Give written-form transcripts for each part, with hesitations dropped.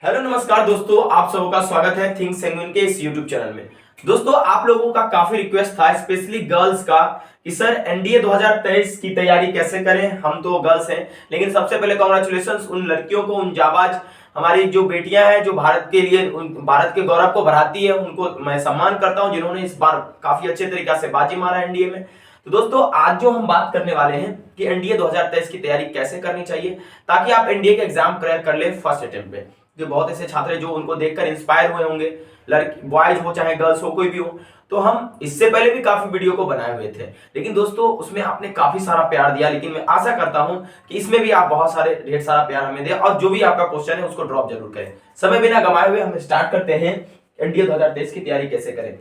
Hello नमस्कार दोस्तों, आप सबों का स्वागत है थिंक सेंगुइन के इस यूट्यूब चैनल में। दोस्तों, आप लोगों का काफी रिक्वेस्ट था, स्पेशली गर्ल्स का, कि सर एनडीए 2023 की तैयारी कैसे करें। हम तो गर्ल्स हैं, लेकिन सबसे पहले कॉन्ग्रेचुलेशंस उन लड़कियों को, उन जाबाज हमारी जो बेटियां हैं जो भारत के लिए भारत के गौरव को बढ़ाती है, उनको मैं सम्मान करता हूं जिन्होंने इस बार काफी अच्छे तरीके से बाजी मारा एनडीए में। तो दोस्तों, आज जो हम बात करने वाले हैं कि एनडीए 2023 की तैयारी कैसे करनी चाहिए ताकि आप एनडीए के एग्जाम क्रैक कर ले फर्स्ट अटेम्प्ट में। जो बहुत ऐसे छात्र जो उनको देखकर इंस्पायर हुए होंगे, लड़की बॉयज हो चाहे गर्ल्स हो, कोई भी हो। तो हम इससे पहले भी काफी वीडियो को बनाए हुए थे, लेकिन दोस्तों उसमें आपने काफी सारा प्यार दिया। लेकिन मैं आशा करता हूं कि इसमें भी आप बहुत सारे ढेर सारा प्यार हमें दें और जो भी आपका क्वेश्चन है उसको ड्रॉप जरूर करें। समय बिना गंवाए हुए हम स्टार्ट करते हैं एनडीए 2023 की तैयारी कैसे करें।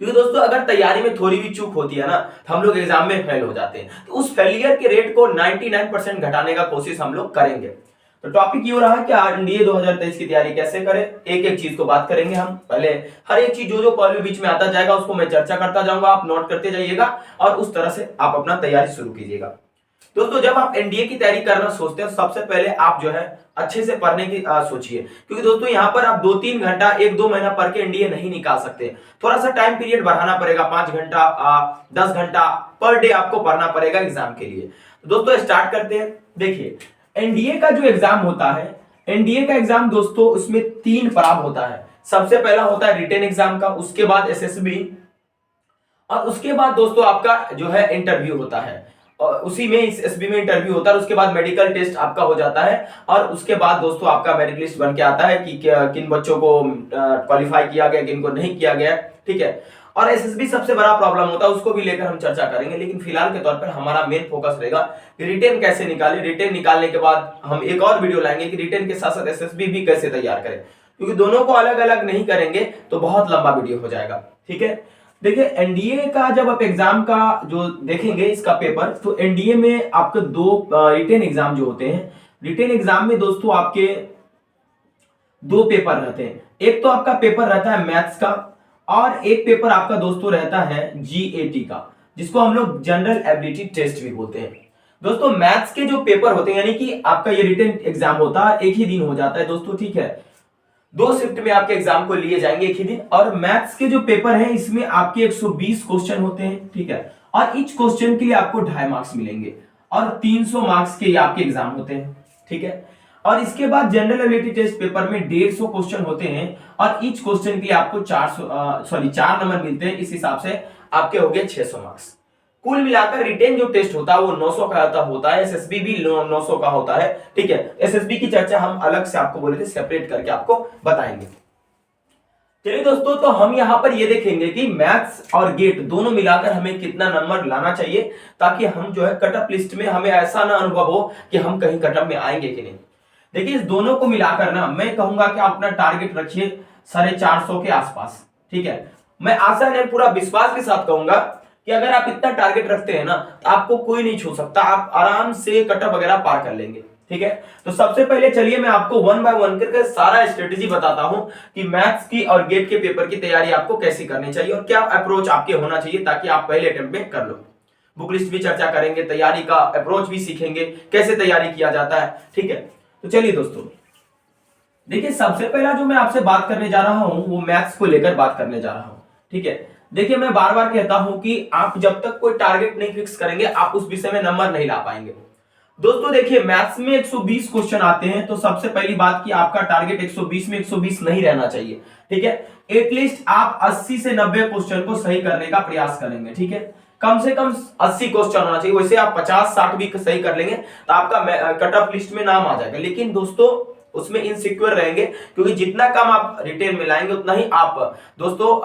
क्योंकि दोस्तों, अगर तैयारी में थोड़ी भी चूक होती है ना, तो हम लोग एग्जाम में फेल हो जाते हैं। तो उस फेलियर के रेट को 99% घटाने का कोशिश हम लोग करेंगे। तो टॉपिक ये हो रहा है कि एनडीए 2023 की तैयारी कैसे करें। एक एक चीज को बात करेंगे हम। पहले हर एक चीज जो जो पॉइंट बीच में आता जाएगा उसको मैं चर्चा करता जाऊंगा, आप नोट करते जाइएगा और उस तरह से आप अपना तैयारी शुरू कीजिएगा। दोस्तों, जब आप एनडीए की तैयारी करना सोचते हैं, सबसे पहले आप जो है अच्छे से पढ़ने की सोचिए। क्योंकि दोस्तों यहाँ पर आप 2-3 घंटा 1-2 महीना पढ़ के एनडीए नहीं निकाल सकते। थोड़ा सा टाइम पीरियड बढ़ाना पड़ेगा, 5 घंटा 10 घंटा पर डे आपको पढ़ना पड़ेगा एग्जाम के लिए। तो दोस्तों स्टार्ट करते हैं। देखिए, एनडीए का जो एग्जाम होता है, एनडीए का एग्जाम दोस्तों उसमें 3 पड़ाव होता है। सबसे पहला होता है रिटेन एग्जाम का, उसके बाद एसएसबी और उसके बाद दोस्तों आपका जो है इंटरव्यू होता है। और उसी में इस एसबी में इंटरव्यू होता है, उसके बाद मेडिकल टेस्ट आपका हो जाता है और उसके बाद दोस्तों आपका मेरिट लिस्ट बन के आता है कि किन बच्चों को क्वालिफाई किया गया, किन को नहीं किया गया। ठीक है। और एसएसबी सबसे बड़ा प्रॉब्लम होता है, उसको भी लेकर हम चर्चा करेंगे, लेकिन फिलहाल के तौर पर हमारा मेन फोकस रहेगा कि रिटेन कैसे निकाले। रिटेन निकालने के बाद हम एक और वीडियो लाएंगे कि रिटेन के साथ साथ एसएसबी भी कैसे तैयार करें, क्योंकि दोनों को अलग अलग नहीं करेंगे तो बहुत लंबा वीडियो हो जाएगा। ठीक है। देखिए, एनडीए का जब आप एग्जाम का जो देखेंगे इसका पेपर, तो एनडीए में आपके 2 रिटेन एग्जाम जो होते हैं। रिटेन एग्जाम में दोस्तों आपके 2 पेपर रहते हैं। एक तो आपका पेपर रहता है मैथ्स का और एक पेपर आपका दोस्तों रहता है जीएटी का, जिसको हम लोग जनरल एबिलिटी टेस्ट भी बोलते हैं। दोस्तों, मैथ्स के जो पेपर होते हैं, यानी कि आपका ये रिटेन एग्जाम होता है, एक ही दिन हो जाता है दोस्तों। ठीक है। 2 शिफ्ट में आपके एग्जाम को लिए जाएंगे एक ही दिन। और मैथ्स के जो पेपर है इसमें आपके 120 क्वेश्चन होते हैं। ठीक है। और ईच क्वेश्चन के लिए आपको 2.5 मार्क्स मिलेंगे और 300 मार्क्स के आपके एग्जाम होते हैं। ठीक है। और इसके बाद जनरल एबिलिटी टेस्ट पेपर में 150 क्वेश्चन होते हैं और ईच क्वेश्चन के लिए आपको 4 नंबर मिलते हैं। इस हिसाब से आपके हो गए 600 मार्क्स। कुल मिलाकर रिटेन जो टेस्ट होता है वो 900 का होता है। एसएसबी भी 900 का होता है। ठीक है। एसएसबी की चर्चा हम अलग से आपको बोले थे, सेपरेट करके आपको बताएंगे। चलिए दोस्तों, तो हम यहां पर ये देखेंगे कि मैथ्स और गेट दोनों मिलाकर हमें कितना नंबर लाना चाहिए, ताकि हम जो है कटअप लिस्ट में हमें ऐसा ना अनुभव हो कि हम कहीं कटअप में आएंगे कि नहीं। देखिए, इस दोनों को मिलाकर ना मैं कहूंगा कि आप अपना टारगेट रखिए 450 के आसपास। ठीक है। मैं आशा नहीं, पूरा विश्वास के साथ कहूंगा कि अगर आप इतना टारगेट रखते हैं ना, तो आपको कोई नहीं छू सकता, आप आराम से कटअप वगैरह पार कर लेंगे। ठीक है। तो सबसे पहले चलिए मैं आपको 1 बाय 1 करके सारा स्ट्रेटेजी बताता हूं कि मैथ्स की और गेट के पेपर की तैयारी आपको कैसी करनी चाहिए और क्या अप्रोच आपके होना चाहिए ताकि आप पहले अटेम्प्ट में कर लो। बुक लिस्ट भी चर्चा करेंगे, तैयारी का अप्रोच भी सीखेंगे, कैसे तैयारी किया जाता है। ठीक है। तो चलिए दोस्तों, देखिए, सबसे पहला जो मैं आपसे बात करने जा रहा हूं वो मैथ्स को लेकर बात करने जा रहा हूं। ठीक है। देखिए, मैं बार बार कहता हूं कि आप जब तक कोई टारगेट नहीं फिक्स करेंगे आप उस विषय में नंबर नहीं ला पाएंगे। दोस्तों देखिए, मैथ्स में 120 क्वेश्चन आते हैं, तो सबसे पहली बात कि आपका टारगेट 120 में 120 नहीं रहना चाहिए। ठीक है। एटलीस्ट आप 80 से 90 क्वेश्चन को सही करने का प्रयास करेंगे। ठीक है। कम से कम 80 क्वेश्चन होना चाहिए। वैसे आप 50-60 भी सही कर लेंगे तो आपका कट ऑफ लिस्ट में नाम आ जाएगा, लेकिन दोस्तों उसमें इनसिक्योर रहेंगे, क्योंकि जितना कम आप रिटेन में लाएंगे उतना ही आप दोस्तों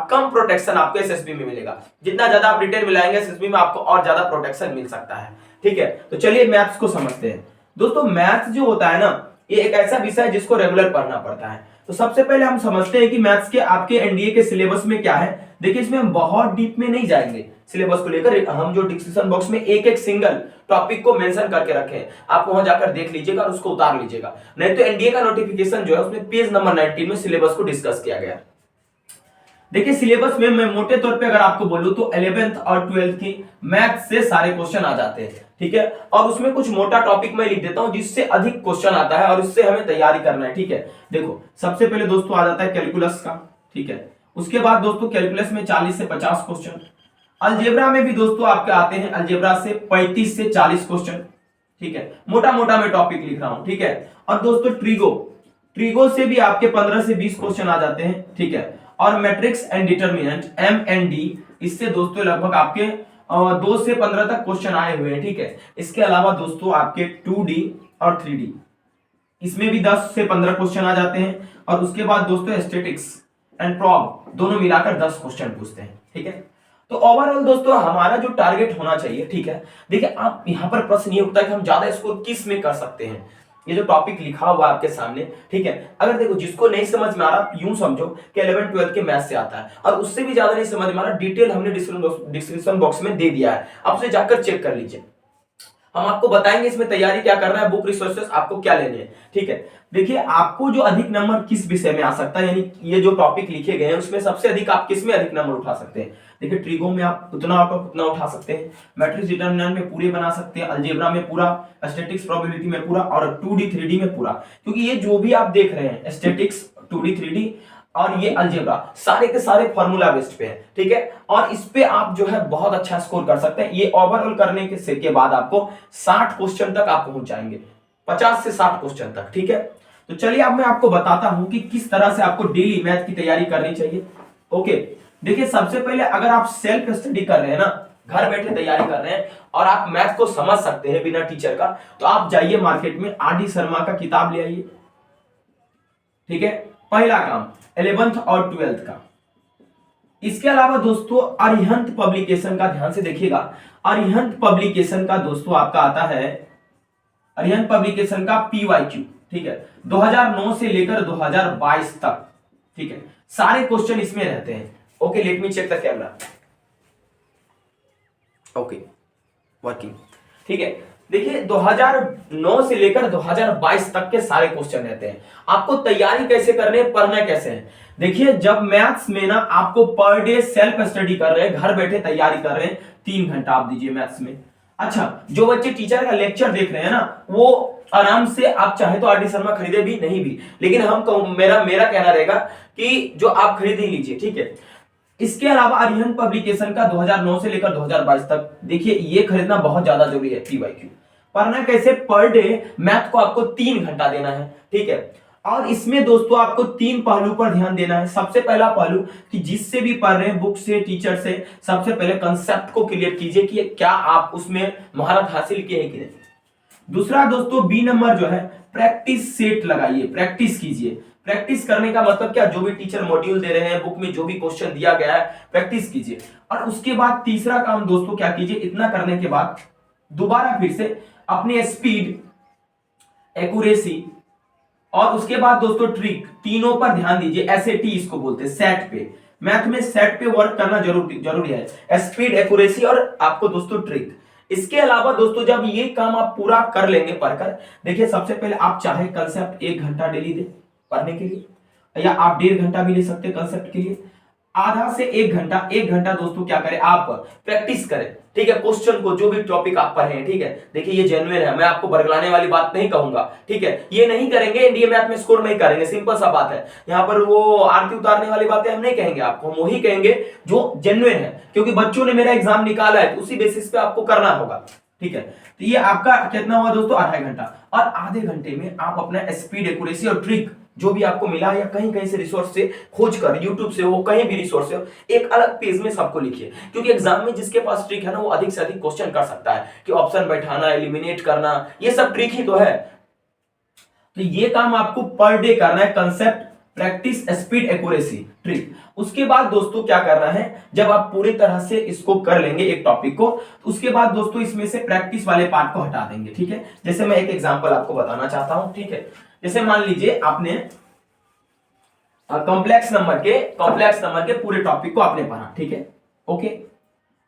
कम प्रोटेक्शन आपको एसएसबी में मिलेगा। जितना ज्यादा आप रिटेन में लाएंगे एसएसबी में आपको और ज्यादा प्रोटेक्शन मिल सकता है। ठीक है। तो चलिए मैथ्स को समझते हैं। दोस्तों, मैथ्स जो होता है ना, ये एक ऐसा विषय है जिसको रेगुलर पढ़ना पड़ता है। तो सबसे पहले हम समझते हैं कि मैथ्स के आपके एनडीए के सिलेबस में क्या है। देखिए, इसमें हम बहुत डीप में नहीं जाएंगे सिलेबस को लेकर, हम जो डिस्क्रिप्शन बॉक्स में एक एक सिंगल टॉपिक को मेंशन करके रखे हैं, आप वहां जाकर देख लीजिएगा और उसको उतार लीजिएगा। नहीं तो एनडीए का नोटिफिकेशन जो है उसमें पेज नंबर 19 में सिलेबस को डिस्कस किया गया। देखिए, सिलेबस में मैं मोटे तौर पे अगर आपको बोलूं तो 11th और 12th की मैथ्स से सारे क्वेश्चन आ जाते हैं। ठीक है, और उसमें कुछ मोटा टॉपिक मैं लिख देता हूं जिससे अधिक क्वेश्चन आता है और इससे हमें तैयारी करना है। ठीक है, देखो सबसे पहले दोस्तों आ जाता है कैलकुलस का। ठीक है, उसके बाद दोस्तों कैलकुलस में 40 से 50 क्वेश्चन, अलजेब्रा में भी दोस्तों आपके आते हैं अलजेब्रा से 35 से 40 क्वेश्चन। ठीक है, मोटा मोटा मैं टॉपिक लिख रहा हूं। ठीक है, और दोस्तों ट्रिगो, ट्रिगो से भी आपके 15 से 20 क्वेश्चन आ जाते हैं। ठीक है, और मैट्रिक्स एंड डिटरमिनेंट MND, इससे दोस्तों लगभग आपके 2 से 15 तक क्वेश्चन आए हुए हैं। ठीक है, इसके अलावा दोस्तों आपके 2D और 3D, इसमें भी 10 से 15 क्वेश्चन आ जाते हैं। और उसके बाद दोस्तों स्टैटिक्स एंड प्रॉब दोनों मिलाकर 10 क्वेश्चन पूछते हैं। ठीक है, तो ओवरऑल दोस्तों हमारा जो टारगेट होना चाहिए, ठीक है, देखिए आप यहां पर प्रश्न ये उठता है कि हम ज्यादा स्कोर किस में कर सकते हैं। ये जो टॉपिक लिखा हुआ आपके सामने, ठीक है, अगर देखो जिसको नहीं समझ में आ रहा यूं समझो कि 11 12 के मैथ से आता है और उससे भी ज्यादा नहीं समझ में आ रहा, डिटेल हमने डिस्क्रिप्शन बॉक्स में दे दिया है, आप उसे जाकर चेक कर लीजिए। हम आपको बताएंगे इसमें तैयारी क्या करना है, बुक रिसोर्सेस आपको क्या लेने हैं। ठीक है, देखिए आपको जो अधिक नंबर किस विषय में आ सकता है, यानी ये जो टॉपिक लिखे गए हैं उसमें सबसे अधिक आप किस में अधिक नंबर उठा सकते हैं। देखिए ट्रिगो में आप उतना उतना उठा सकते हैं, मैट्रिक्स डिटरमिनेंट में पूरे बना सकते हैं, अलजेब्रा में पूरा, स्टैटिक्स प्रोबेबिलिटी में पूरा और 2D 3D में पूरा। क्योंकि ये जो भी आप देख रहे हैं स्टैटिक्स 2D 3D और ये अलजेब्रा सारे के सारे फार्मूला बेस्ड पे है। ठीक है, और इस पे आप जो है बहुत अच्छा स्कोर कर सकते हैं। ये ओवरऑल करने के बाद आपको 60 क्वेश्चन तक आप पहुंच जाएंगे, 50 से 60 क्वेश्चन तक। ठीक है, तो चलिए अब मैं आपको बताता हूं कि किस तरह से आपको डेली मैथ की तैयारी करनी चाहिए। ओके, देखिए सबसे पहले अगर आप सेल्फ स्टडी कर रहे हैं ना, घर बैठे तैयारी कर रहे हैं और आप मैथ को समझ सकते हैं बिना टीचर का, तो आप जाइए मार्केट में RD शर्मा का किताब ले आइए। ठीक है, पहला काम 11th और 12th का। इसके अलावा दोस्तों अरिहंत पब्लिकेशन का ध्यान से देखिएगा, अरिहंत पब्लिकेशन का दोस्तों आपका आता है, अरिहंत पब्लिकेशन का PYQ। ठीक है, 2009 से लेकर 2022 तक। ठीक है, सारे क्वेश्चन इसमें रहते हैं। Okay, let me check the camera. Okay, working. ठीक है, देखिए 2009 से लेकर 2022 तक के सारे क्वेश्चन रहते हैं। आपको तैयारी कैसे करनी है, पढ़ना कैसे है। देखिए जब मैथ्स में ना आपको पर डे सेल्फ स्टडी कर रहे हैं, घर बैठे तैयारी कर रहे हैं, 3 घंटा आप दीजिए मैथ्स में। अच्छा, जो बच्चे टीचर का लेक्चर देख रहे हैं ना, वो आराम से आप चाहे तो RD शर्मा खरीदे भी नहीं भी, लेकिन हम मेरा कहना रहेगा कि जो आप खरीद ही लीजिए। ठीक है, इसके अलावा अरिहंत पब्लिकेशन का 2009 से लेकर 2022 तक, देखिए ये खरीदना बहुत ज्यादा जरूरी है। PYQ पढ़ना कैसे, पर डे मैथ को आपको 3 घंटा देना है। ठीक है, और इसमें दोस्तों आपको 3 पहलू पर ध्यान देना है। सबसे पहला पहलू कि जिससे भी पढ़ रहे हैं बुक से, टीचर से, सबसे पहले कंसेप्ट को क्लियर कीजिए कि क्या आप उसमें महारत हासिल किए हैं कि नहीं। दूसरा दोस्तों B नंबर जो है, प्रैक्टिस सेट लगाइए, प्रैक्टिस कीजिए। प्रैक्टिस करने का मतलब क्या, जो भी टीचर मॉड्यूल दे रहे हैं, बुक में जो भी क्वेश्चन दिया गया है, प्रैक्टिस कीजिए। और उसके बाद तीसरा काम दोस्तों क्या कीजिए, इतना करने के बाद दोबारा फिर से अपने स्पीड, एक्यूरेसी और उसके बाद दोस्तों ट्रिक, तीनों पर ध्यान दीजिए। SAT इसको बोलते हैं, सेट पे, मैथ में सेट पे वर्क करना जरूरी है, स्पीड, एक्यूरेसी और आपको दोस्तों ट्रिक। इसके अलावा दोस्तों जब ये काम आप पूरा कर लेंगे पढ़कर, देखिए सबसे पहले आप चाहे कंसेप्ट 1 घंटा डेली दे पढ़ने के लिए, या आप 1.5 घंटा भी ले सकते हैं कंसेप्ट के लिए। आधा से 1 घंटा, 1 घंटा दोस्तों क्या करें, आप प्रैक्टिस करें। ठीक है, क्वेश्चन को जो भी टॉपिक आप पढ़े हैं। ठीक है, देखिए ये जेन्युइन है, मैं आपको बरगलाने वाली बात नहीं कहूंगा। ठीक है, ये नहीं करेंगे इंडिया मैथ में स्कोर नहीं करेंगे, सिंपल सा बात है। यहाँ पर वो आरती उतारने वाली बातें हम नहीं कहेंगे आपको, हम वही कहेंगे जो जेन्युइन है, क्योंकि बच्चों ने मेरा एग्जाम निकाला है तो उसी बेसिस पे आपको करना होगा। ठीक है, तो ये आपका कितना हुआ दोस्तों, आधा घंटा। और आधे घंटे में आप अपना स्पीड, एक्यूरेसी और ट्रिक जो भी आपको मिला या कहीं कहीं से रिसोर्स से खोज कर, यूट्यूब से हो, कहीं भी रिसोर्स से हो, एक अलग पेज में सबको लिखिए। क्योंकि एग्जाम में जिसके पास ट्रिक है ना, वो अधिक से अधिक क्वेश्चन कर सकता है कि ऑप्शन बैठाना, एलिमिनेट करना, ये सब ट्रिक ही तो है। तो ये काम आपको पर डे करना है, concept, practice, speed, accuracy, trick. उसके बाद दोस्तों क्या करना है, जब आप पूरी तरह से इसको कर लेंगे एक टॉपिक को, तो उसके बाद दोस्तों इसमें से प्रैक्टिस वाले पार्ट को हटा देंगे। ठीक है, जैसे मैं एक एग्जांपल आपको बताना चाहता हूं। ठीक है, जैसे मान लीजिए आपने कॉम्प्लेक्स नंबर के पूरे टॉपिक को आपने पढ़ा। ठीक है, ओके,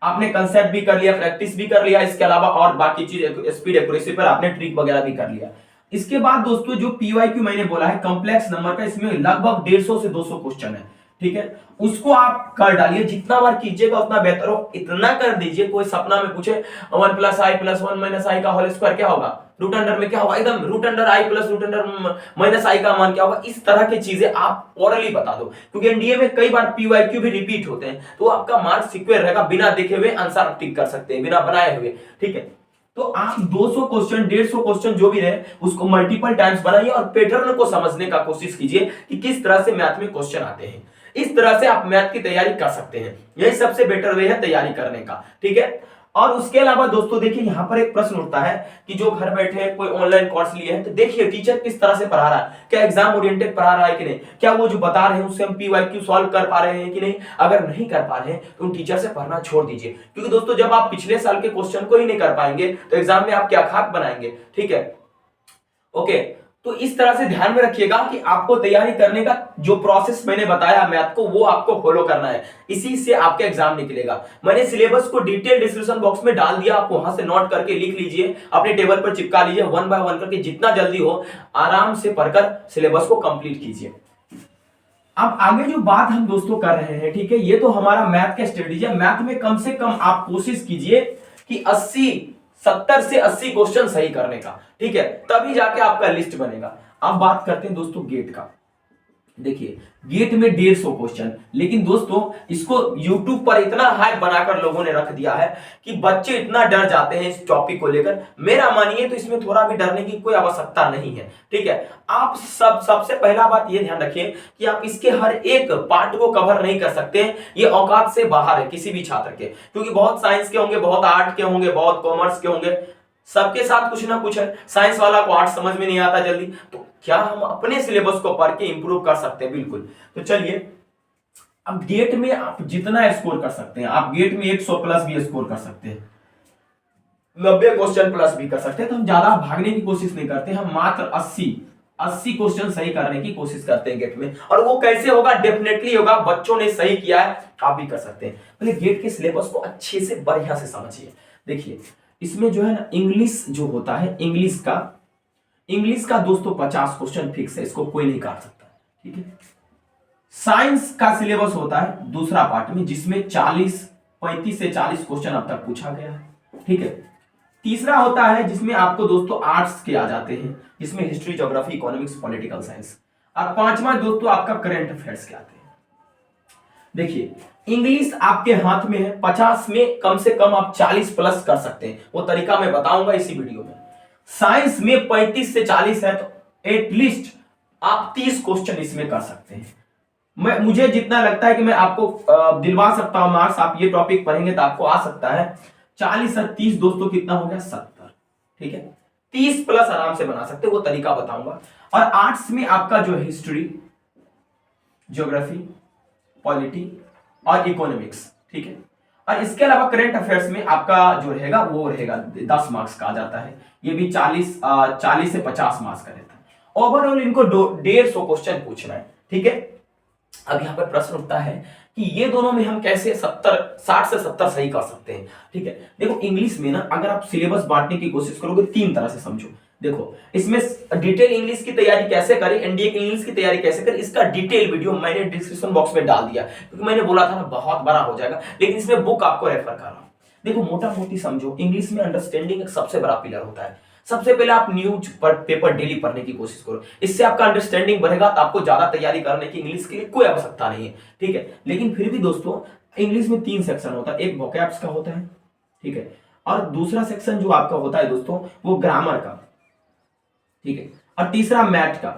आपने कंसेप्ट भी कर लिया, प्रैक्टिस भी कर लिया, इसके अलावा और बाकी चीज स्पीड, एक्यूरेसी पर आपने ट्रिक वगैरह भी कर लिया। इसके बाद दोस्तों जो PYQ मैंने बोला है कॉम्प्लेक्स नंबर का, इसमें लगभग 150 से 200 क्वेश्चन है। ठीक है, उसको आप कर डालिए, जितना बार कीजिएगा उतना बेहतर हो, इतना कर दीजिए कोई सपना में पूछे 1 + i + 1 - i का होल स्क्वायर क्या होगा, रूट अंडर में क्या होगा, एकदम root under i + root under - i का मान क्या होगा, इस तरह की चीजें आप ओरली बता दो, क्योंकि एनडीए में कई बार पीवाईक्यू भी रिपीट होते हैं, तो आपका मार्क सिक्योर रहेगा, बिना देखे हुए आंसर आप टिक कर सकते हैं, बिना बनाए हुए। ठीक है, तो आप 200 क्वेश्चन 150 क्वेश्चन जो भी रहे उसको मल्टीपल टाइम्स बनाइए और पैटर्न को समझने का कोशिश कीजिए कि किस तरह से मैथ में क्वेश्चन आते हैं। इस तरह से आप मैथ की तैयारी कर सकते हैं, यही सबसे बेटर वे है तैयारी करने का। ठीक है, और उसके अलावा दोस्तों देखिए यहां पर एक प्रश्न उठता है कि जो घर बैठे कोई ऑनलाइन कोर्स लिए हैं, तो देखिए टीचर किस तरह से पढ़ा रहा है, क्या एग्जाम ओरिएंटेड पढ़ा रहा है कि नहीं, क्या वो जो बता रहे हैं उससे हम पीवाईक्यू सॉल्व कर पा रहे हैं कि नहीं। अगर नहीं कर पा रहे हैं तो उन टीचर से पढ़ना छोड़ दीजिए, क्योंकि दोस्तों जब आप पिछले साल के क्वेश्चन को ही नहीं कर पाएंगे तो एग्जाम में आप क्या खाक बनाएंगे। ठीक है, ओके, तो इस तरह से ध्यान में रखिएगा कि आपको तैयारी करने का जो प्रोसेस मैंने बताया मैथ को, वो आपको फॉलो करना है, इसी से आपका एग्जाम निकलेगा। मैंने सिलेबस को डिटेल डिस्क्रिप्शन बॉक्स में डाल दिया, आप वहां से नोट करके लिख लीजिए, अपने टेबल पर चिपका लीजिए, 1 बाय 1 करके जितना जल्दी हो आराम से पढ़कर सिलेबस को कंप्लीट कीजिए। अब आगे जो बात हम दोस्तों कर रहे हैं, ठीक है, ये तो हमारा मैथ का स्ट्रेटेजी है। मैथ में कम से कम आप कोशिश कीजिए कि 70 से 80 क्वेश्चन सही करने का। ठीक है, तभी जाके आपका लिस्ट बनेगा। अब बात करते हैं दोस्तों गेट का। देखिए गेट में 150 क्वेश्चन, लेकिन दोस्तों इसको YouTube पर इतना हाइप बनाकर लोगों ने रख दिया है कि बच्चे इतना डर जाते हैं इस टॉपिक को लेकर। मेरा मानिए तो इसमें थोड़ा भी डरने की कोई आवश्यकता नहीं है। ठीक है, आप सबसे पहला बात ये ध्यान रखिए कि आप इसके हर एक पार्ट को कवर नहीं कर सकते हैं, ये औकात से बाहर है किसी भी छात्र के, क्योंकि बहुत साइंस के होंगे, बहुत आर्ट के होंगे, बहुत कॉमर्स के होंगे, सबके साथ कुछ ना कुछ है। साइंस वाला को आर्ट समझ में नहीं आता जल्दी, तो क्या हम अपने सिलेबस को पढ़ के इंप्रूव कर सकते हैं? बिल्कुल। तो चलिए, अब गेट में आप जितना स्कोर कर सकते हैं, आप गेट में 100 प्लस भी स्कोर कर सकते हैं, 90 क्वेश्चन प्लस भी कर सकते हैं। तो हम ज्यादा भागने की कोशिश नहीं करते, हम मात्र 80 क्वेश्चन सही करने की कोशिश करते हैं गेट में। और वो कैसे होगा? डेफिनेटली होगा, बच्चों ने सही किया है, आप भी कर सकते हैं। पहले गेट के सिलेबस को अच्छे से बढ़िया से समझिए। देखिए इसमें जो है ना, इंग्लिश जो होता है, इंग्लिश का दोस्तों 50 क्वेश्चन फिक्स है, इसको कोई नहीं काट सकता। ठीक है, साइंस का सिलेबस होता है दूसरा पार्ट में, जिसमें 35 से 40 क्वेश्चन अब तक पूछा गया है। ठीक है, तीसरा होता है जिसमें आपको दोस्तों आर्ट्स के आ जाते हैं, जिसमें history, geography, economics, political science. और पांचवा दोस्तों आपका करंट अफेयर्स के आते हैं। देखिए इंग्लिश आपके हाथ में है, 50 में कम से कम आप 40 प्लस कर सकते हैं, वो तरीका मैं बताऊंगा इसी वीडियो में। साइंस में 35 से 40 है, तो एटलीस्ट आप 30 क्वेश्चन इसमें कर सकते हैं। मुझे जितना लगता है कि मैं आपको दिलवा सकता हूं मार्क्स, आप ये टॉपिक पढ़ेंगे तो आपको आ सकता है 40 और 30 दोस्तों कितना हो गया? 70। ठीक है, 30 प्लस आराम से बना सकते, वो तरीका बताऊंगा। और आर्ट्स में आपका जो हिस्ट्री, ज्योग्राफी, पॉलिटी और इकोनॉमिक्स। ठीक है, और इसके अलावा करंट अफेयर्स में आपका जो रहेगा वो रहेगा 10 मार्क्स का आ जाता है, ये भी 40 से 50 मार्क्स का रहता है। ओवरऑल इनको 150 क्वेश्चन पूछना है। ठीक है, अब यहां पर प्रश्न उठता है कि ये दोनों में हम कैसे 60 से 70 सही कर सकते हैं। ठीक है, देखो इंग्लिश में ना, अगर आप सिलेबस बांटने की कोशिश करोगे 3 तरह से समझो। देखो इसमें डिटेल इंग्लिश की तैयारी कैसे करें, एनडीए की इंग्लिश की तैयारी कैसे करें, इसका डिटेल वीडियो मैंने डिस्क्रिप्शन बॉक्स में डाल दिया, क्योंकि मैंने बोला था ना बहुत बड़ा हो जाएगा, लेकिन इसमें बुक आपको रेफर कर रहा हूं। देखो मोटा मोटी समझो, इंग्लिश में अंडरस्टैंडिंग एक सबसे बड़ा पिलर होता है। सबसे पहले आप न्यूज पेपर डेली पढ़ने की कोशिश करो, इससे आपका अंडरस्टैंडिंग बढ़ेगा, तो आपको ज्यादा तैयारी करने की इंग्लिश के लिए कोई आवश्यकता नहीं है। ठीक है, लेकिन फिर भी दोस्तों इंग्लिश में 3 सेक्शन होता है, एक वोकैब्स का होता है, ठीक है, और दूसरा सेक्शन जो आपका होता है दोस्तों वो ग्रामर का, ठीक है, और तीसरा मैथ का,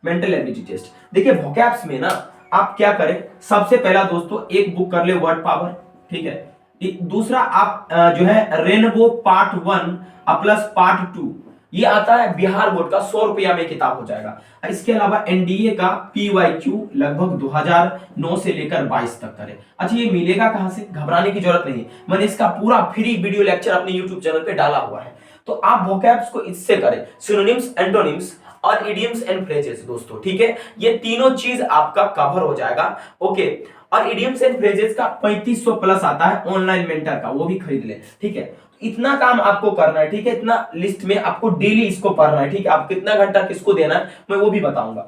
मेंटल एबिलिटी टेस्ट। देखिए वोकैब्स में ना आप क्या करें, सबसे पहला दोस्तों एक बुक कर ले वर्ड पावर, ठीक है, दूसरा आप जो है रेनबो पार्ट 1 प्लस पार्ट 2, ये आता है बिहार बोर्ड का, 100 रुपया में किताब हो जाएगा। इसके अलावा एनडीए का पीवाईक्यू लगभग 2009 से लेकर 22 तक करें। अच्छा ये मिलेगा कहां से? घबराने की जरूरत नहीं, मैंने इसका पूरा फ्री वीडियो लेक्चर अपने यूट्यूब चैनल पे डाला हुआ है, तो आप वोकैब्स को इससे करें, सिनोनिम्स, एंटोनिम्स और इडियम्स एंड फ्रेजेस दोस्तों। ठीक है, ये तीनों चीज आपका कवर हो जाएगा। ओके, और इडियम्स एंड फ्रेजेस का 3500 प्लस आता है ऑनलाइन मेंटर का, वो भी खरीद ले। ठीक है, इतना काम आपको करना है। ठीक है, इतना लिस्ट में आपको डेली इसको पढ़ना है। ठीक है, आप कितना घंटा किसको देना है मैं वो भी बताऊंगा।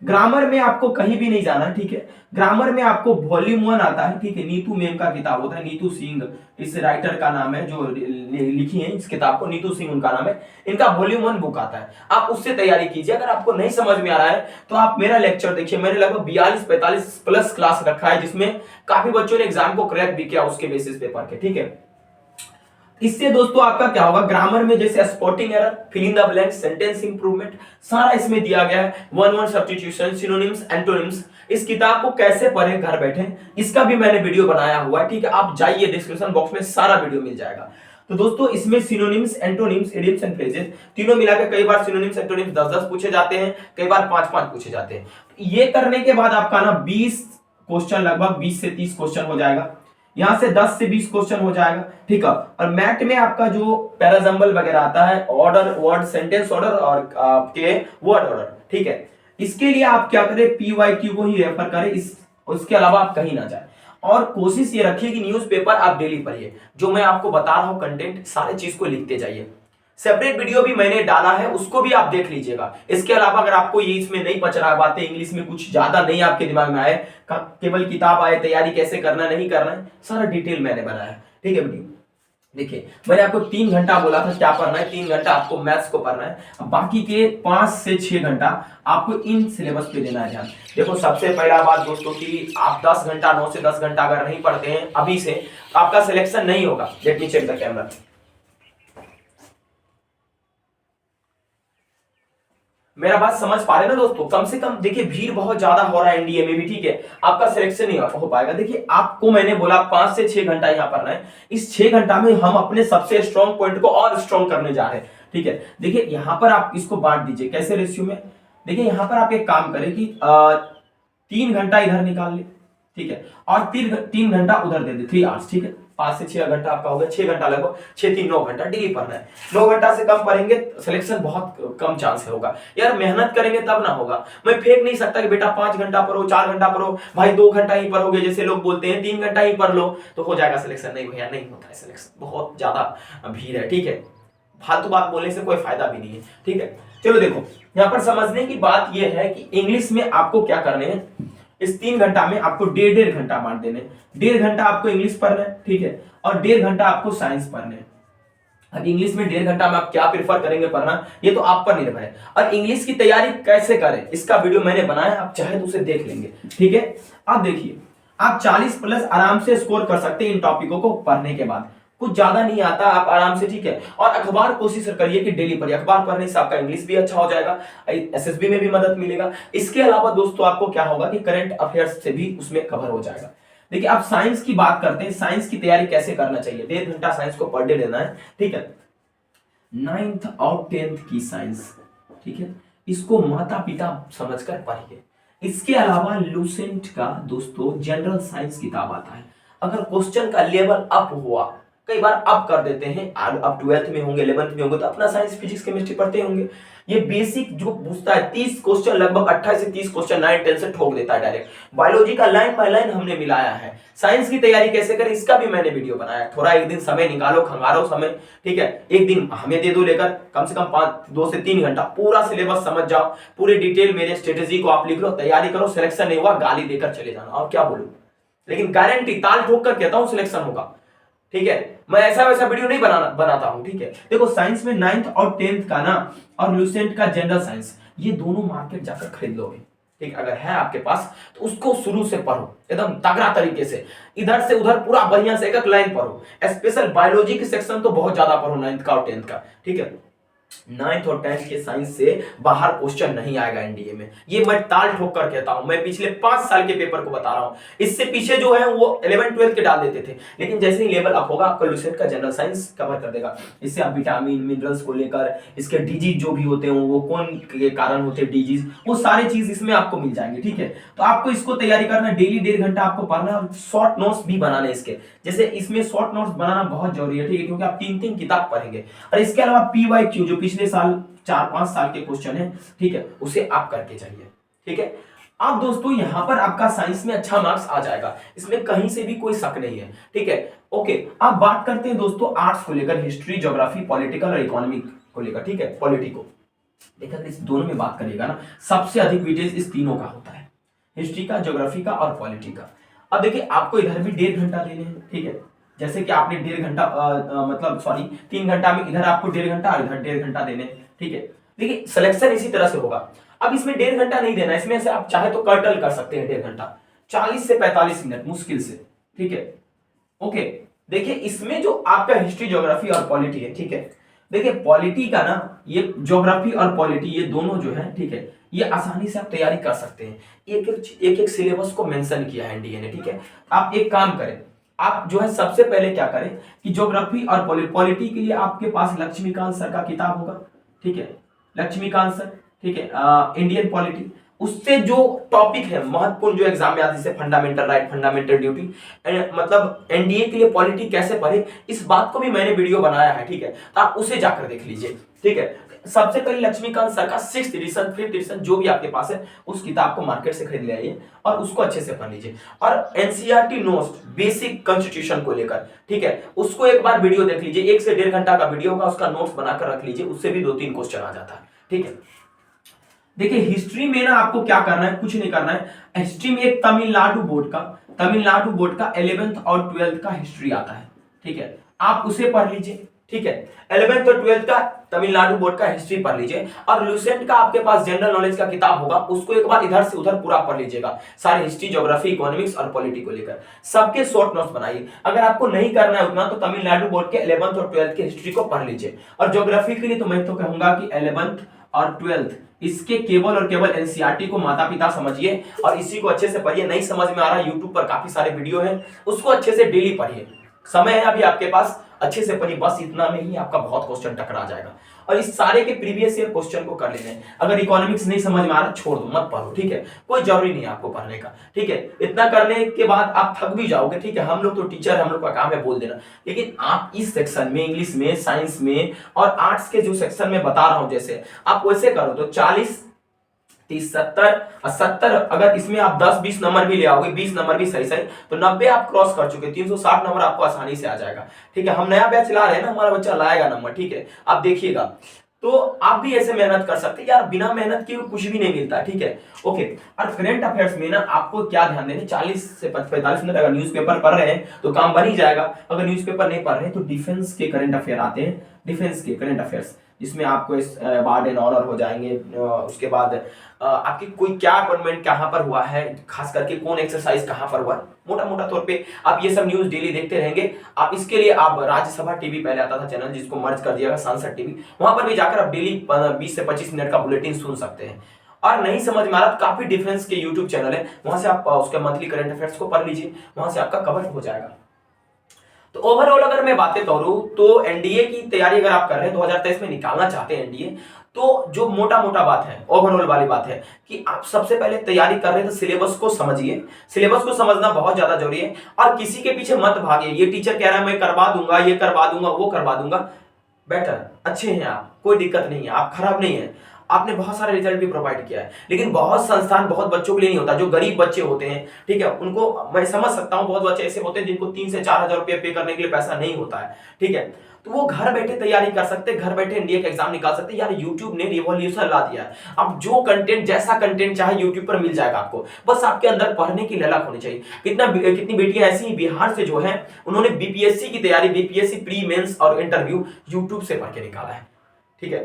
ग्रामर में आपको कहीं भी नहीं जाना है, ठीक है। ग्रामर में आपको वॉल्यूम 1 आता है, ठीक है। नीतू मैम का किताब होता है, नीतू सिंह इस राइटर का नाम है, जो लिखी है इस किताब को, नीतू सिंह उनका नाम है। इनका वॉल्यूम 1 बुक आता है, आप उससे तैयारी कीजिए। अगर आपको नहीं समझ में आ रहा है तो आप मेरा लेक्चर देखिए, मैंने लगभग 42-45 प्लस क्लास रखा है, जिसमें काफी बच्चों ने एग्जाम को क्रैक भी किया उसके बेसिस पेपर के, ठीक है। इससे दोस्तों आपका क्या होगा, ग्रामर में जैसे spotting error, fill in the blank, sentence improvement, सारा इसमें दिया गया है। One word substitution, synonyms, antonyms. इस किताब को कैसे पढ़ें घर बैठे, इसका भी मैंने वीडियो बनाया हुआ है, ठीक है। आप जाइए डिस्क्रिप्शन बॉक्स में सारा वीडियो मिल जाएगा। तो दोस्तों इसमें synonyms, antonyms, idioms and phrases तीनों मिलाकर कई बार सिनोनिम्स एंटोनिम्स 10-10 पूछे जाते हैं, कई बार 5-5 पूछे जाते हैं। तो ये करने के बाद आपका ना 20 क्वेश्चन, लगभग 20 से 30 क्वेश्चन हो जाएगा। यहां से 10 से 20 क्वेश्चन हो जाएगा, ठीक है। और मैथ में आपका जो पैराजम्बल वगैरह आता है, ऑर्डर, वर्ड, सेंटेंस ऑर्डर और आपके वर्ड ऑर्डर, ठीक है। इसके लिए आप क्या करें, PYQ को ही रेफर करें, उसके अलावा आप कहीं ना जाए। और कोशिश ये रखिए कि न्यूज़पेपर आप डेली पढ़िए, जो मैं आपको बता रहा हूं कंटेंट, सारे चीज को लिखते जाइए। सेपरेट वीडियो भी मैंने डाला है, उसको भी आप देख लीजिएगा। इसके अलावा अगर आपको ये इसमें नहीं पच रहा है बातें, इंग्लिश में कुछ ज्यादा नहीं आपके दिमाग में आए, केवल किताब आए, तैयारी कैसे करना नहीं करना है, सारा डिटेल मैंने बनाया है, ठीक है वीडियो। देखिए मैंने आपको 3 घंटा बोला था क्या पढ़ना है, 3 घंटा आपको मैथ्स को पढ़ना है, बाकी के 5 से 6 घंटा आपको इन सिलेबस पे देना है ध्यान। देखो सबसे पहला बात दोस्तों कि आप 10 घंटा, 9 से 10 घंटा अगर नहीं पढ़ते हैं अभी से, आपका सिलेक्शन नहीं होगा। Let me check the camera. मेरा बात समझ पा रहे ना दोस्तों, कम से कम देखिए भीड़ बहुत ज्यादा हो रहा है एनडीए में भी, ठीक है। आपका सिलेक्शन नहीं हो पाएगा। देखिए आपको मैंने बोला 5 से 6 घंटा यहाँ पढ़ना है, इस 6 घंटा में हम अपने सबसे स्ट्रॉन्ग पॉइंट को और स्ट्रॉन्ग करने जा रहे हैं, ठीक है। देखिए यहाँ पर आप इसको बांट दीजिए, कैसे रेशियो में। देखिए यहाँ पर आप एक काम करें कि 3 घंटा इधर निकाल ले, ठीक है, और 3 घंटा उधर दे दे, 3 आवर्स, ठीक है। 5 से 6 घंटा आपका हो गया, 6 घंटा लगभग, 6-3-9 घंटा डेली पढ़ना है। 9 घंटा से कम पढ़ेंगे सिलेक्शन बहुत कम चांस होगा यार, मेहनत करेंगे तब ना होगा। मैं फेंक नहीं सकता कि बेटा 5 घंटा पढ़ो, 4 घंटा पढ़ो, भाई 2 घंटा ही पढ़ोगे, जैसे लोग बोलते हैं 3 घंटा ही पढ़ लो तो हो जाएगा सिलेक्शन। नहीं भैया, नहीं होता है सिलेक्शन, बहुत ज्यादा भीड़ है, ठीक है। फालतू बात बोलने से कोई फायदा भी नहीं है, ठीक है। चलो देखो यहाँ पर समझने की बात यह है कि इंग्लिश में आपको क्या करने हैं, इस 3 घंटा में आपको 1.5 घंटा बांट देने। 1.5 घंटा आपको इंग्लिश पढ़ना है, ठीक है, और 1.5 घंटा आपको साइंस पढ़ना है। अब इंग्लिश में 1.5 घंटा में आप क्या प्रेफर करेंगे पढ़ना, ये तो आप पर निर्भर है। और इंग्लिश की तैयारी कैसे करें, इसका वीडियो मैंने बनाया, आप चाहे तो उसे देख लेंगे, ठीक है। आप देखिए आप 40 प्लस आराम से स्कोर कर सकते हैं इन टॉपिकों को पढ़ने के बाद। कुछ ज्यादा नहीं आता, आप आराम से, ठीक है। और अखबार कोशिश करिए कि डेली पढ़िए, अखबार पढ़ने से आपका इंग्लिश भी अच्छा हो जाएगा, एसएसबी में भी मदद मिलेगा। इसके अलावा दोस्तों आपको क्या होगा कि करंट अफेयर्स से भी उसमें कवर हो जाएगा। देखिए आप साइंस की बात करते हैं, साइंस की तैयारी कैसे करना चाहिए। 1.5 घंटा साइंस को पर डे देना है, ठीक है। 9th और 10th की साइंस, ठीक है, इसको माता पिता समझकर पढ़िए। इसके अलावा लूसेंट का दोस्तों जनरल साइंस किताब आता है। अगर क्वेश्चन का लेवल अप हुआ, कई बार अप कर देते हैं, अब 12th में होंगे, 11th में होंगे, तो अपना साइंस फिजिक्स केमिस्ट्री पढ़ते होंगे। ये बेसिक जो पूछता है 30 क्वेश्चन, लगभग 28 से 30 क्वेश्चन 9-10 से ठोक देता है डायरेक्ट। बायोलॉजी का लाइन बाय लाइन हमने मिलाया है। साइंस की तैयारी कैसे करें, इसका भी मैंने वीडियो बनाया। थोड़ा एक दिन समय निकालो, खंगालो समय, ठीक है, एक दिन हमें दे दो लेकर, कम से कम 2 से 3 घंटा पूरा सिलेबस समझ जाओ, पूरे डिटेल मेरे स्ट्रेटेजी को आप लिख लो, तैयारी करो। सिलेक्शन नहीं हुआ गाली देकर चले जाना, और क्या बोलूं, लेकिन गारंटी ताल ठोक कर कहता हूं सिलेक्शन होगा, ठीक है। मैं ऐसा वैसा वीडियो नहीं बनाता हूं, ठीक है। देखो साइंस में 9th और 10th का ना, और लूसेंट का जनरल साइंस, ये दोनों मार्केट जाकर खरीद लोगे, ठीक। अगर है आपके पास तो उसको शुरू से पढ़ो एकदम तगड़ा तरीके से, इधर से उधर पूरा बढ़िया से एक लाइन पढ़ो। स्पेशल बायोलॉजी के सेक्शन तो बहुत ज्यादा पढ़ो, 9th का और 10th का, ठीक है। 9th और 10th के साइंस से बाहर क्वेश्चन नहीं आएगा एनडीए में, ये मैं ताल ठोक कर कहता हूं। मैं पिछले 5 साल के पेपर को बता रहा हूं, इससे पीछे जो है वो 11th-12th के डाल देते थे, लेकिन जैसे ही लेवल अप होगा आपका लूसेंट का जनरल साइंस कवर कर देगा। इससे आप विटामिन मिनरल्स को लेकर, इसके डिजीज जो भी होते हैं, वो कौन के कारण होते हैं डिजीज, वो सारे चीज इसमें आपको मिल जाएंगे, ठीक है। तो आपको इसको तैयारी करना, डेली 1.5 घंटा आपको पढ़ना है, और शॉर्ट नोट्स भी बनाने इसके। जैसे इसमें शॉर्ट नोट्स बनाना बहुत जरूरी है, ठीक है, क्योंकि आप 3-3 किताब पढ़ेंगे। और इसके अलावा PYQ जो पिछले साल 4-5 साल के क्वेश्चन है, ठीक है, उसे आप करके जाइए, ठीक है। अब दोस्तों यहां पर आपका साइंस में अच्छा मार्क्स आ जाएगा, इसमें कहीं से भी कोई शक नहीं है, ठीक है। ओके, अब बात करते हैं दोस्तों आर्ट्स को लेकर, हिस्ट्री, ज्योग्राफी, पॉलिटिकल और इकोनॉमिक को लेकर, ठीक है, पॉलिटी को। देखिए अगर इस दोनों में बात करिएगा ना, सबसे अधिक वेटेज इस तीनों का होता है, हिस्ट्री का, ज्योग्राफी का और पॉलिटी का। अब देखिए आपको इधर भी 1.5 घंटा देने हैं, ठीक है, जैसे कि आपने 1.5 घंटा मतलब सॉरी 3 घंटा में इधर आपको 1.5 घंटा और इधर 1.5 घंटा देने हैं, ठीक है। देखिए सिलेक्शन इसी तरह से होगा। अब इसमें 1.5 घंटा नहीं देना, इसमें से आप चाहे तो कर्टल कर सकते हैं 1.5 घंटा, 40 से 45 मिनट मुश्किल से, ठीक है। ओके, देखिए इसमें जो आपका हिस्ट्री, ज्योग्राफी और पॉलिटी है, ठीक है। देखिए पॉलिटी का ना, ये ज्योग्राफी और पॉलिटी ये दोनों जो है, ठीक है, ये आसानी से आप तैयारी कर सकते हैं। एक सिलेबस को मेंशन किया है एनडीए ने, ठीक है। आप एक काम करें, आप जो है सबसे पहले क्या करें कि ज्योग्राफी और पॉलिटी के लिए आपके पास लक्ष्मीकांत सर का किताब होगा, ठीक है, लक्ष्मीकांत सर, ठीक है, इंडियन पॉलिटी। उससे जो टॉपिक है महत्वपूर्ण, जो एग्जाम में आती है, फंडामेंटल राइट, फंडामेंटल ड्यूटी, मतलब एनडीए के लिए पॉलिटी कैसे पढ़े, इस बात को भी मैंने वीडियो बनाया है, ठीक है, तो आप उसे जाकर देख लीजिए, ठीक है। सबसे पहले लक्ष्मीकांत सर का 6th एडिशन, 5th एडिशन जो भी आपके पास है, उस किताब को मार्केट से खरीद ले आइए और उसको अच्छे से पढ़ लीजिए। और एनसीईआरटी नोट्स बेसिक कॉन्स्टिट्यूशन को लेकर, ठीक है, उसको एक बार वीडियो देख लीजिए, 1 से 1.5 घंटा का वीडियो होगा, उसका नोट्स बनाकर रख लीजिए, उससे भी 2-3 क्वेश्चन आ जाता है, ठीक है। देखिए हिस्ट्री में ना आपको क्या करना है, कुछ नहीं करना है। हिस्ट्री में एक तमिलनाडु बोर्ड का 11th और 12th का हिस्ट्री आता है, ठीक है, आप उसे पढ़ लीजिए, ठीक है। 11th और 12th का तमिलनाडु बोर्ड का हिस्ट्री पढ़ लीजिए, और लुसेंट का आपके पास जनरल नॉलेज का किताब होगा, उसको एक बार इधर से उधर पूरा पढ़ लीजिएगा, सारे हिस्ट्री, ज्योग्राफी, इकोनॉमिक्स और पॉलिटी को लेकर सबके शॉर्ट नोट्स बनाइए। अगर आपको नहीं करना है उतना, तो तमिलनाडु बोर्ड के 11th और 12th के हिस्ट्री को पढ़ लीजिए। और ज्योग्राफी के लिए तो मैं तो कहूंगा कि 11th और 12th इसके केवल और केवल एनसीईआरटी को माता पिता समझिए और इसी को अच्छे से पढ़िए। नहीं समझ में आ रहा, यूट्यूब पर काफी सारे वीडियो हैं, उसको अच्छे से डेली पढ़िए, समय है अभी आपके पास, अच्छे से पढ़िए, बस इतना में ही आपका बहुत क्वेश्चन टकरा जाएगा। और इस सारे के प्रीवियस ईयर क्वेश्चन को कर लेने हैं। अगर इकोनॉमिक्स नहीं समझ में आ रहा, छोड़ दो, मत पढ़ो, ठीक है, कोई जरूरी नहीं है आपको पढ़ने का, ठीक है। इतना करने के बाद आप थक भी जाओगे, ठीक है, हम लोग तो टीचर, हम लोग का काम है बोल देना, लेकिन आप इस सेक्शन में, इंग्लिश में, साइंस में और आर्ट्स के जो सेक्शन में बता रहा हूं, जैसे आप वैसे करो तो 40, 30, 70 और 70, अगर इसमें आप 10-20 नंबर भी ले आओगे, 20 नंबर भी सही सही, तो 90 आप क्रॉस कर चुके, 360 नंबर आपको आसानी से आ जाएगा, ठीक है। हम नया बैच ला रहे हैं ना, हमारा बच्चा लाएगा नंबर, ठीक है, आप देखिएगा। तो आप भी ऐसे मेहनत कर सकते हैं यार, बिना मेहनत के कुछ भी नहीं मिलता, ठीक है। ओके, और करंट अफेयर्स में ना आपको क्या ध्यान देना, 40 से 45 मिनट अगर न्यूज़पेपर पढ़ रहे हैं तो काम बन ही जाएगा। अगर न्यूज़पेपर नहीं पढ़ रहे हैं तो डिफेंस के करंट अफेयर आते हैं, डिफेंस के करंट अफेयर्स, जिसमें आपको इस वार्ड एंड ऑनर हो जाएंगे, उसके बाद आपकी कोई क्या अपॉइंटमेंट कहां पर हुआ है, खास करके कौन एक्सरसाइज कहां पर हुआ, मोटा मोटा तौर पे आप ये सब न्यूज डेली देखते रहेंगे। आप इसके लिए आप राज्यसभा टीवी पहले आता था चैनल, जिसको मर्ज कर दिया सांसद टीवी, वहां पर भी जाकर आप डेली 20 से 25 मिनट का बुलेटिन सुन सकते हैं। और नहीं समझ में आ रहा तो काफी डिफेंस के यूट्यूब चैनल है, वहां से आप उसके मंथली करंट अफेयर्स को पढ़ लीजिए, वहां से आपका कवर हो जाएगा। तो ओवरऑल अगर मैं बातें करूं तो एनडीए की तैयारी अगर आप कर रहे हैं, 2023 में निकालना चाहते हैं एनडीए, तो जो मोटा मोटा बात है, ओवरऑल वाली बात है कि आप सबसे पहले तैयारी कर रहे हैं तो सिलेबस को समझिए, सिलेबस को समझना बहुत ज्यादा जरूरी है। और किसी के पीछे मत भागिए, ये टीचर कह रहा है मैं करवा दूंगा, ये करवा दूंगा, वो करवा दूंगा, बेटर, अच्छे हैं आप, कोई दिक्कत नहीं है, आप खराब नहीं है, आपने बहुत सारे रिजल्ट भी प्रोवाइड किया है। लेकिन बहुत संस्थान बहुत बच्चों के लिए नहीं होता, जो गरीब बच्चे होते हैं, ठीक है, उनको मैं समझ सकता हूं, बहुत बच्चे ऐसे होते हैं जिनको 3 से 4 हजार रुपये पे करने के लिए पैसा नहीं होता है, ठीक है, तो वो घर बैठे तैयारी कर सकते हैं, घर बैठे एनडीए का एग्जाम निकाल सकते हैं। यार यूट्यूब ने रिवॉल्यूशन ला दिया है, अब जो कंटेंट, जैसा कंटेंट चाहे यूट्यूब पर मिल जाएगा आपको, बस आपके अंदर पढ़ने की ललक होनी चाहिए। कितनी बेटियां ऐसी बिहार से जो है, उन्होंने बीपीएससी की तैयारी, बीपीएससी प्री मेंस और इंटरव्यू यूट्यूब से पढ़ के निकाला है, ठीक है।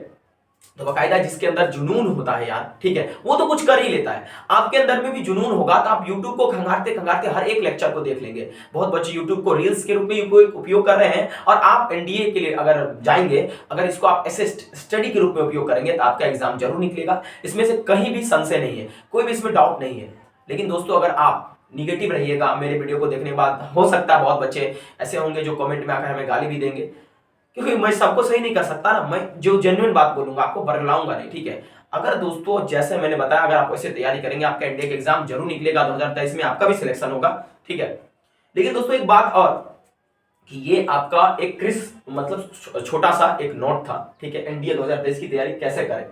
तो बकायदा जिसके अंदर जुनून होता है यार, ठीक है, वो तो कुछ कर ही लेता है। आपके अंदर में भी जुनून होगा तो आप YouTube को खंगारते खंगारते हर एक लेक्चर को देख लेंगे। बहुत बच्चे YouTube को रील्स के रूप में उपयोग कर रहे हैं, और आप एनडीए के लिए अगर जाएंगे, अगर इसको आप ऐसे स्टडी के रूप में उपयोग करेंगे तो आपका एग्जाम जरूर निकलेगा, इसमें से कहीं भी संशय नहीं है, कोई भी इसमें डाउट नहीं है। लेकिन दोस्तों अगर आप निगेटिव रहिएगा मेरे वीडियो को देखने के बाद, हो सकता है बहुत बच्चे ऐसे होंगे जो कमेंट में आकर हमें गाली भी देंगे, क्योंकि मैं सबको सही नहीं कर सकता ना, मैं जो जेन्युइन बात बोलूंगा आपको बरगलाऊंगा नहीं, ठीक है। अगर दोस्तों जैसे मैंने बताया, अगर आप ऐसे तैयारी करेंगे, आपका एनडीए का एग्जाम जरूर निकलेगा, 2023 में आपका भी सिलेक्शन होगा, ठीक है। लेकिन दोस्तों एक बात और, कि ये आपका एक क्रिस मतलब छोटा सा एक नोट था, ठीक है, एनडीए 2023 की तैयारी कैसे करें।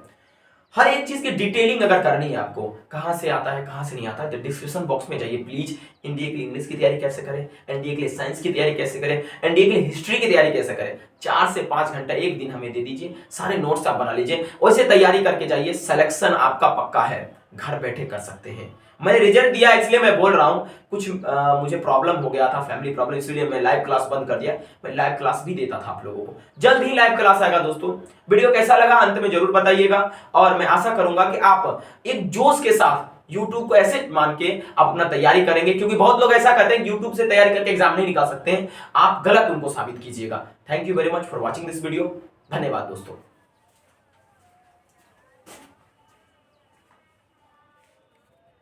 हर एक चीज की डिटेलिंग अगर करनी है आपको, कहां से आता है कहां से नहीं आता है, तो डिस्क्रिप्शन बॉक्स में जाइए प्लीज। एनडीए के लिए इंग्लिश की तैयारी कैसे करें, एनडीए के लिए साइंस की तैयारी कैसे करें, एनडीए के लिए हिस्ट्री की तैयारी कैसे करें, 4 से 5 घंटा एक दिन हमें दे दीजिए, सारे नोट्स आप बना लीजिए, वैसे तैयारी करके जाइए, सिलेक्शन आपका पक्का है, घर बैठे कर सकते हैं। मैंने रिजल्ट दिया इसलिए मैं बोल रहा हूं, कुछ मुझे प्रॉब्लम हो गया था, फैमिली प्रॉब्लम, इसलिए मैं लाइव क्लास बंद कर दिया। मैं लाइव क्लास भी देता था आप लोगों को, जल्द ही लाइव क्लास आएगा दोस्तों। वीडियो कैसा लगा अंत में जरूर बताइएगा, और मैं आशा करूंगा कि आप एक जोश के साथ YouTube को ऐसे मान के आप अपना तैयारी करेंगे, क्योंकि बहुत लोग ऐसा करते हैं YouTube से तैयारी करके एग्जाम नहीं निकाल सकते हैं, आप गलत उनको साबित कीजिएगा। Thank you very much for watching this video. धन्यवाद दोस्तों।